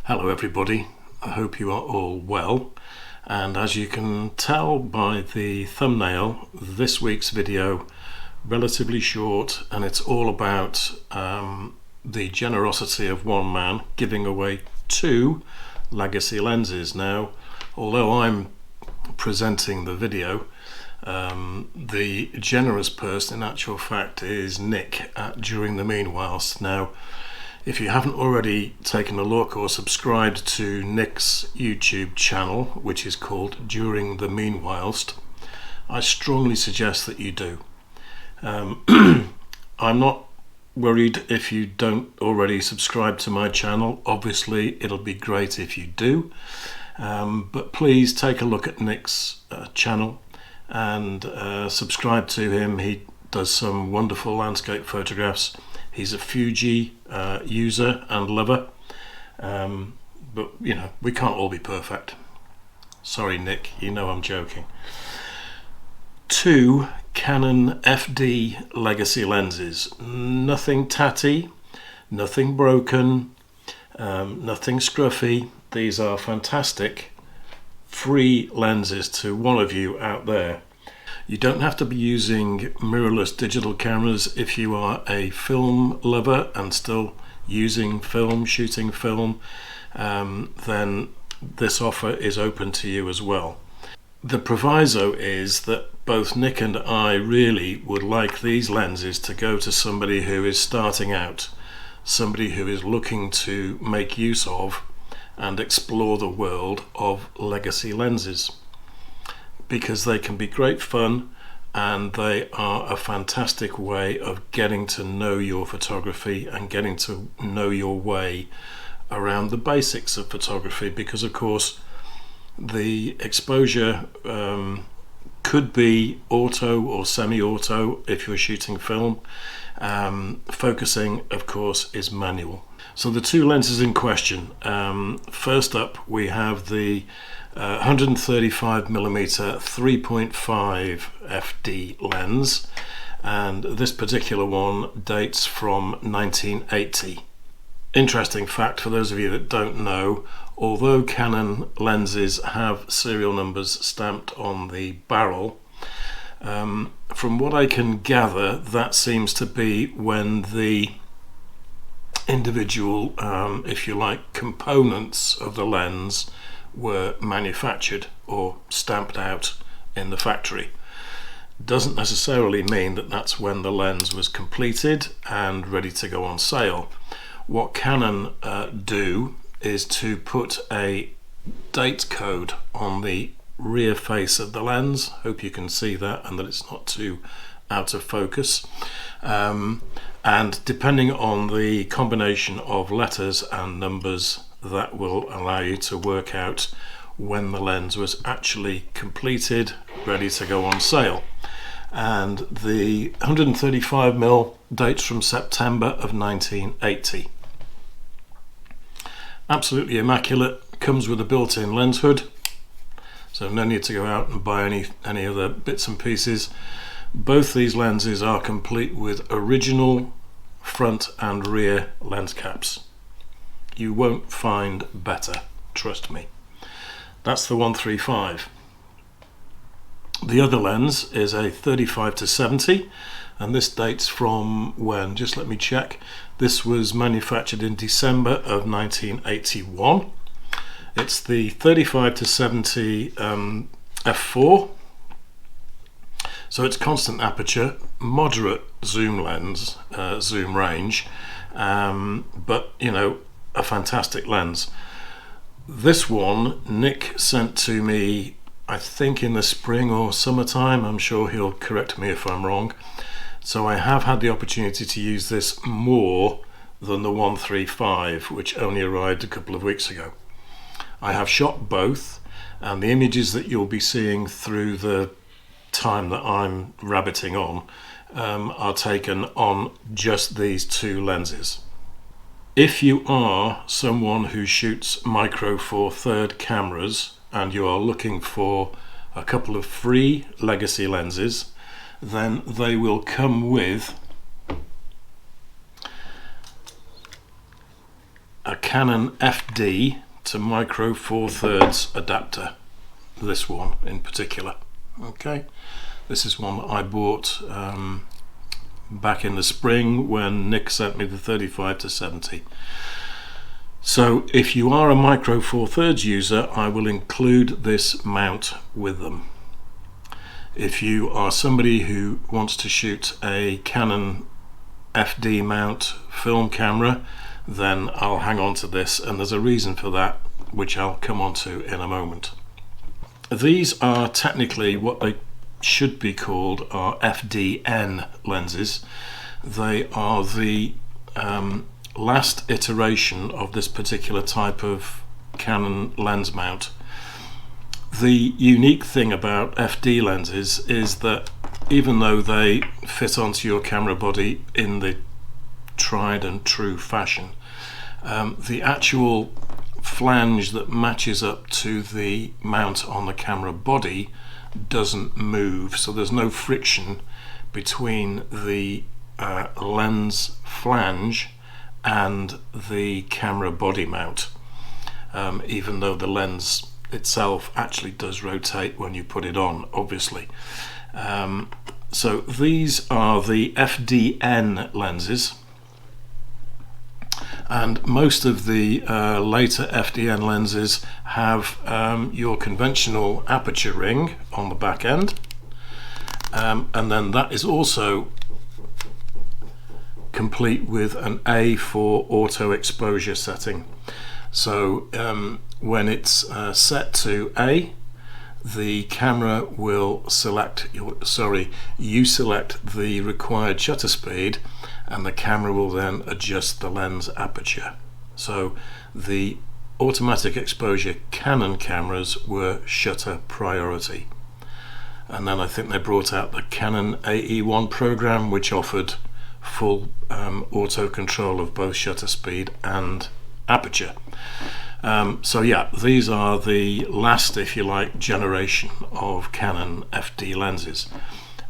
Hello everybody, I hope you are all well, and as you can tell by the thumbnail, this week's video relatively short, and it's all about the generosity of one man giving away 2 legacy lenses. Now, although I'm presenting the video, the generous person in actual fact is Nick at During the Meanwhilest. Now, if you haven't already taken a look or subscribed to Nick's YouTube channel, which is called During the Meanwhilest, I strongly suggest that you do. I'm not worried if you don't already subscribe to my channel. Obviously, it'll be great if you do. But please take a look at Nick's channel and subscribe to him. He does some wonderful landscape photographs. He's a Fuji user and lover, but you know, we can't all be perfect. Sorry Nick, you know I'm joking. 2 Canon FD legacy lenses. Nothing tatty, nothing broken, nothing scruffy. These are fantastic free lenses to one of you out there. You don't have to be using mirrorless digital cameras if you are a film lover and still using film, shooting film, then this offer is open to you as well. The proviso is that both Nick and I really would like these lenses to go to somebody who is starting out, somebody who is looking to make use of and explore the world of legacy lenses, because they can be great fun and they are a fantastic way of getting to know your photography and getting to know your way around the basics of photography, because of course the exposure could be auto or semi-auto if you're shooting film. Focusing of course is manual. So the 2 lenses in question, first up we have the 135mm 3.5 FD lens, and this particular one dates from 1980. Interesting fact for those of you that don't know, although Canon lenses have serial numbers stamped on the barrel, from what I can gather, that seems to be when the individual, if you like, components of the lens were manufactured or stamped out in the factory. Doesn't necessarily mean that that's when the lens was completed and ready to go on sale. What Canon do is to put a date code on the rear face of the lens. Hope you can see that and that it's not too out of focus. And depending on the combination of letters and numbers, that will allow you to work out when the lens was actually completed, ready to go on sale. And the 135mm dates from September of 1980. Absolutely immaculate, comes with a built-in lens hood, so no need to go out and buy any other bits and pieces. Both these lenses are complete with original front and rear lens caps. You won't find better, trust me. That's the 135. The other lens is a 35-70, and this dates from when? Just let me check. This was manufactured in December of 1981. It's the 35-70 f4. So it's constant aperture, moderate zoom lens, zoom range, but you know, a fantastic lens. This one Nick sent to me, I think in the spring or summertime. I'm sure he'll correct me if I'm wrong. So I have had the opportunity to use this more than the 135, which only arrived a couple of weeks ago. I have shot both, and the images that you'll be seeing through the time that I'm rabbiting on are taken on just these 2 lenses. If you are someone who shoots micro four third cameras and you are looking for a couple of free legacy lenses, then they will come with a Canon FD to micro 4/3 adapter, this one in particular. Okay, this is one that I bought back in the spring when Nick sent me the 35 to 70. So if you are a micro 4/3 user, I will include this mount with them. If you are somebody who wants to shoot a Canon FD mount film camera, then I'll hang on to this, and there's a reason for that which I'll come on to in a moment. These are technically what they should be called are FDN lenses. They are the last iteration of this particular type of Canon lens mount. The unique thing about FD lenses is that even though they fit onto your camera body in the tried and true fashion, the actual flange that matches up to the mount on the camera body doesn't move, so there's no friction between the lens flange and the camera body mount, even though the lens itself actually does rotate when you put it on, obviously. So these are the FDN lenses, and most of the later FDN lenses have your conventional aperture ring on the back end, and then that is also complete with an A for auto exposure setting. So when it's set to A, the camera will select you select the required shutter speed, and the camera will then adjust the lens aperture. So the automatic exposure Canon cameras were shutter priority, and then I think they brought out the Canon AE1 program, which offered full auto control of both shutter speed and aperture. So yeah, these are the last, if you like, generation of Canon FD lenses.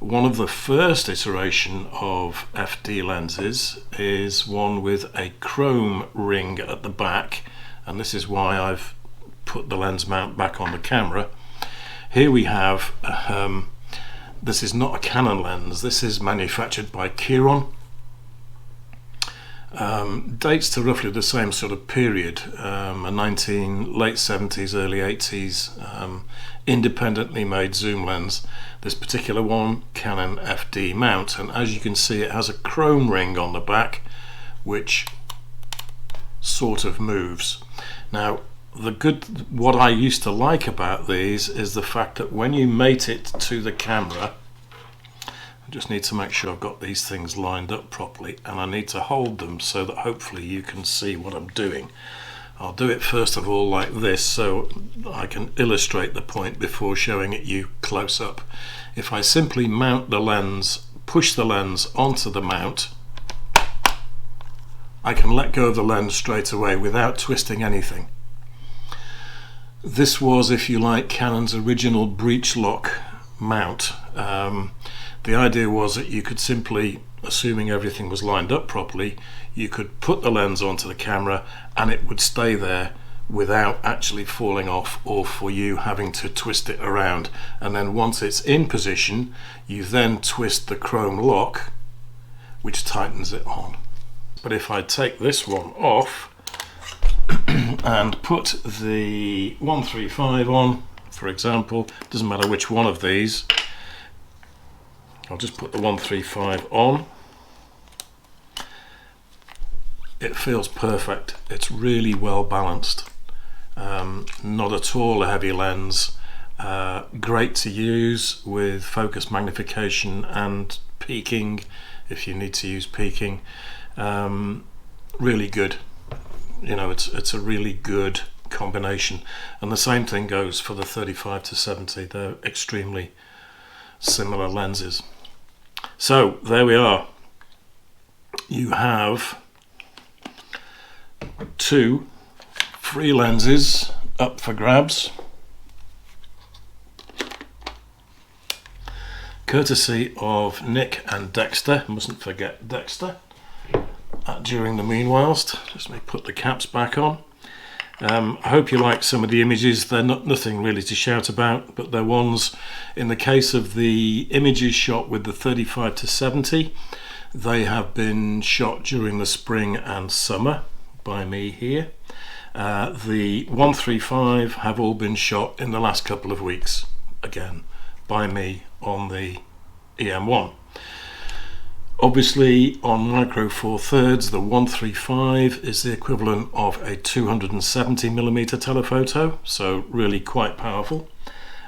One of the first iteration of FD lenses is one with a chrome ring at the back, and this is why I've put the lens mount back on the camera. Here we have, this is not a Canon lens, this is manufactured by Chiron. Dates to roughly the same sort of period, a late 70s, early 80s, independently made zoom lens. This particular one, Canon FD mount, and as you can see it has a chrome ring on the back which sort of moves. Now what I used to like about these is the fact that when you mate it to the camera, I just need to make sure I've got these things lined up properly, and I need to hold them so that hopefully you can see what I'm doing. I'll do it first of all like this so I can illustrate the point before showing it you close up. If I simply mount the lens, push the lens onto the mount, I can let go of the lens straight away without twisting anything. This was, if you like, Canon's original breech lock mount. The idea was that you could simply, assuming everything was lined up properly, you could put the lens onto the camera and it would stay there without actually falling off or for you having to twist it around. And then once it's in position, you then twist the chrome lock, which tightens it on. But if I take this one off and put the 135 on, for example, doesn't matter which one of these, I'll just put the 135 on. It feels perfect. It's really well balanced. Not at all a heavy lens. Great to use with focus magnification and peaking if you need to use peaking. Really good. You know, it's a really good combination. And the same thing goes for the 35 to 70. They're extremely similar lenses. So there we are. You have two free lenses up for grabs, courtesy of Nick and Dexter. Mustn't forget Dexter. during the meanwhilst. Just let me put the caps back on. I hope you like some of the images. They're nothing really to shout about, but they're ones, in the case of the images shot with the 35 to 70, they have been shot during the spring and summer by me here. The 135 have all been shot in the last couple of weeks, again by me on the EM1. Obviously on micro 4/3 the 135 is the equivalent of a 270mm telephoto, so really quite powerful,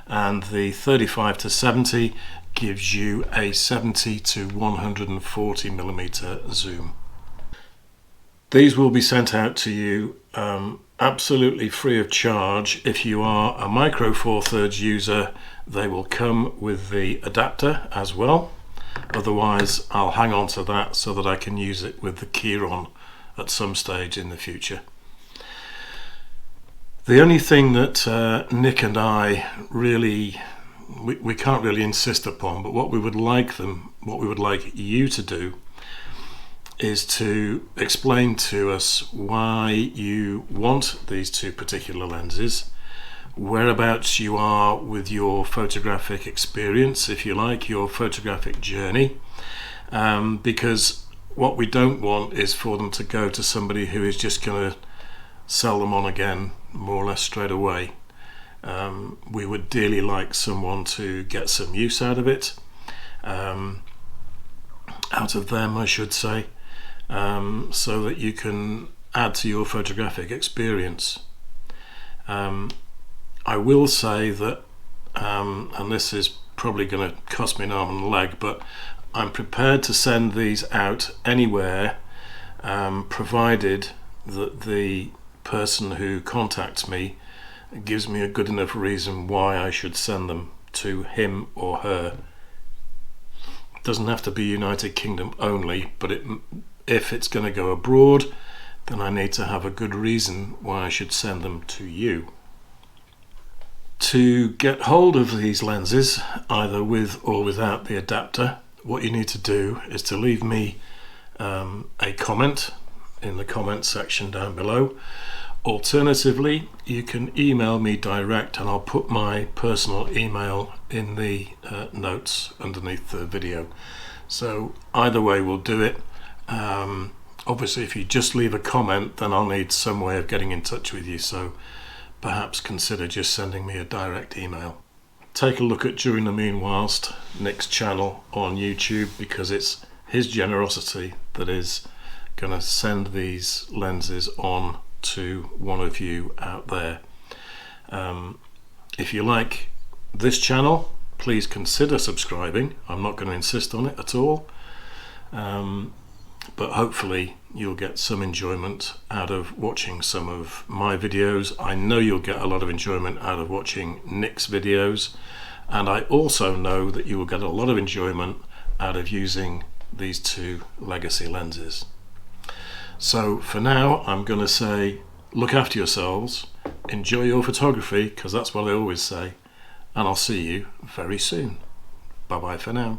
and the 35 to 70 gives you a 70 to 140mm zoom. These will be sent out to you absolutely free of charge. If you are a micro 4/3 user, they will come with the adapter as well. Otherwise, I'll hang on to that so that I can use it with the Keyron at some stage in the future. The only thing that Nick and I really, we can't really insist upon, but what we would like you to do is to explain to us why you want these two particular lenses, whereabouts you are with your photographic experience, if you like, your photographic journey, because what we don't want is for them to go to somebody who is just going to sell them on again more or less straight away. We would dearly like someone to get some use out of it, out of them I should say, so that you can add to your photographic experience. I will say that, and this is probably going to cost me an arm and a leg, but I'm prepared to send these out anywhere, provided that the person who contacts me gives me a good enough reason why I should send them to him or her. It doesn't have to be United Kingdom only, but if it's going to go abroad, then I need to have a good reason why I should send them to you. To get hold of these lenses, either with or without the adapter, what you need to do is to leave me a comment in the comment section down below. Alternatively, you can email me direct, and I'll put my personal email in the notes underneath the video. So either way we'll do it. Obviously if you just leave a comment, then I'll need some way of getting in touch with you, so perhaps consider just sending me a direct email. Take a look at During the Meanwhilst, Nick's channel on YouTube, because it's his generosity that is going to send these lenses on to one of you out there. If you like this channel, please consider subscribing. I'm not going to insist on it at all, but hopefully you'll get some enjoyment out of watching some of my videos. I know you'll get a lot of enjoyment out of watching Nick's videos, and I also know that you will get a lot of enjoyment out of using these two legacy lenses. So for now, I'm going to say look after yourselves, enjoy your photography, because that's what I always say, and I'll see you very soon. Bye bye for now.